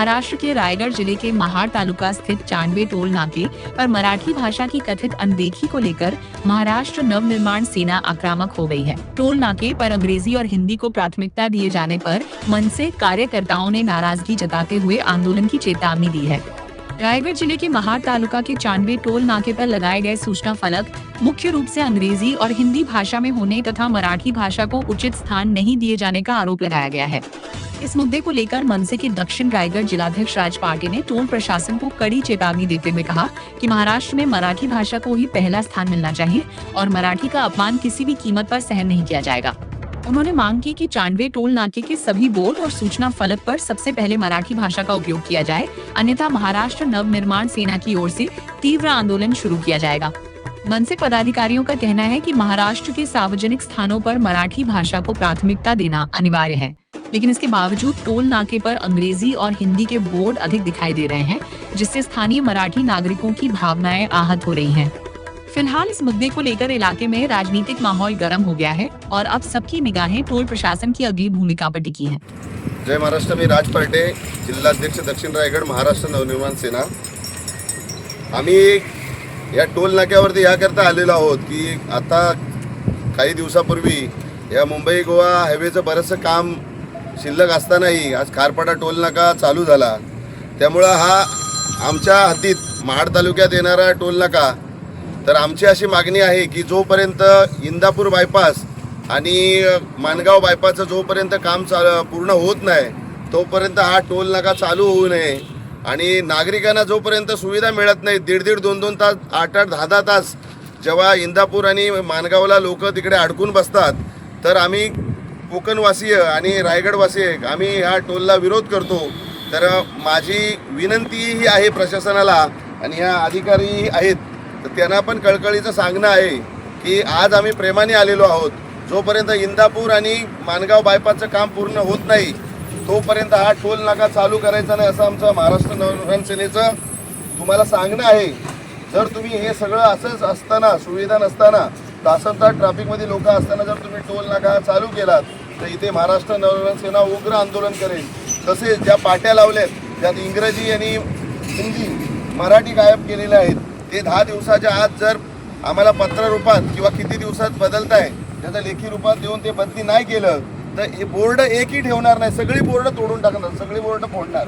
महाराष्ट्र के रायगढ़ जिले के महाड़ तालुका स्थित चांडवे टोल नाके पर मराठी भाषा की कथित अनदेखी को लेकर महाराष्ट्र नवनिर्माण सेना आक्रामक हो गई है। टोल नाके पर अंग्रेजी और हिंदी को प्राथमिकता दिए जाने पर मनसे कार्यकर्ताओं ने नाराजगी जताते हुए आंदोलन की चेतावनी दी है। रायगढ़ जिले के महाड़ तालुका के चांडवे टोल नाके पर लगाए गए सूचना फलक मुख्य रूप से अंग्रेजी और हिंदी भाषा में होने तथा मराठी भाषा को उचित स्थान नहीं दिए जाने का आरोप लगाया गया है। इस मुद्दे को लेकर मनसे के दक्षिण रायगढ़ जिलाध्यक्ष राज पार्टी ने टोल प्रशासन को कड़ी चेतावनी देते हुए कहा कि महाराष्ट्र में मराठी भाषा को ही पहला स्थान मिलना चाहिए और मराठी का अपमान किसी भी कीमत पर सहन नहीं किया जाएगा। उन्होंने मांग की कि चांडवे टोल नाके के सभी बोर्ड और सूचना फलक पर सबसे पहले मराठी भाषा का उपयोग किया जाए, अन्यथा महाराष्ट्र नवनिर्माण सेना की ओर से तीव्र आंदोलन शुरू किया जाएगा। मनसे पदाधिकारियों का कहना है कि महाराष्ट्र के सार्वजनिक स्थानों पर मराठी भाषा को प्राथमिकता देना अनिवार्य है, लेकिन इसके बावजूद टोल नाके पर अंग्रेजी और हिंदी के बोर्ड अधिक दिखाई दे रहे हैं, जिससे स्थानीय मराठी नागरिकों की भावनाएं आहत हो रही हैं। फिलहाल इस मुद्दे को लेकर इलाके में राजनीतिक माहौल गर्म हो गया है और अब सबकी निगाहें टोल प्रशासन की अगली भूमिका पर टिकी हैं। जय महाराष्ट्र, मी राज पार्टे, जिल्हाध्यक्ष दक्षिण रायगड, महाराष्ट्र नवनिर्माण सेना। आम्ही या टोल नाक्यावरती याकरता आलेलो आहोत की आता काही दिवसापूर्वी या मुंबई गोवा हायवेचं बरंचसं काम शिल्लक असतानाही आज खारपाडा टोल नाका चालू झाला। त्यामुळे हा आमच्या हद्दीत महाड तालुक्यात येणारा टोल नाका, तर आमची अशी मागणी आहे की जोपर्यंत इंदापूर बायपास आणि माणगाव बायपासचं जोपर्यंत काम पूर्ण होत नाही तोपर्यंत हा टोल नाका चालू होऊ नये आणि नागरिकांना जोपर्यंत सुविधा मिळत नाही, 1.5 2 तास, 8 10 तास जेव्हा इंदापूर आणि माणगावला लोक तिकडे अडकून बसतात, तर आम्ही कोकणवासीय आणि रायगडवासीय आम्ही ह्या टोलला विरोध करतो। तर माझी विनंती ही आहे प्रशासनाला आणि ह्या अधिकारी आहेत, तर त्यांना पण कळकळीचं सांगणं आहे की आज आम्ही प्रेमाने आलेलो आहोत। जोपर्यंत इंदापूर आणि माणगाव बायपासचं काम पूर्ण होत नाही तोपर्यंत हा टोल नाका चालू करायचा नाही, असं आमचं महाराष्ट्र नवनिर्माण सेनेचं तुम्हाला सांगणं आहे। जर तुम्ही हे सगळं असंच असताना, सुविधा नसताना, तासनतास ट्रॅफिकमध्ये लोक असताना जर तुम्ही टोल नाका चालू केलात तर इथे महाराष्ट्र नवनिर्माण सेना उग्र आंदोलन करेल। तसेच ज्या पाट्या लावल्यात त्यात इंग्रजी आणि हिंदी, मराठी गायब केलेले आहेत, ते 10 दिवसाच्या आत जर आम्हाला पत्र रूपात किंवा किती दिवसात बदलताय त्याचं लेखी रूपात देऊन ते बदली नाही केलं तर हे बोर्ड एकही ठेवणार नाही, सगळी बोर्ड तोडून टाकणार, सगळी बोर्ड फोडणार।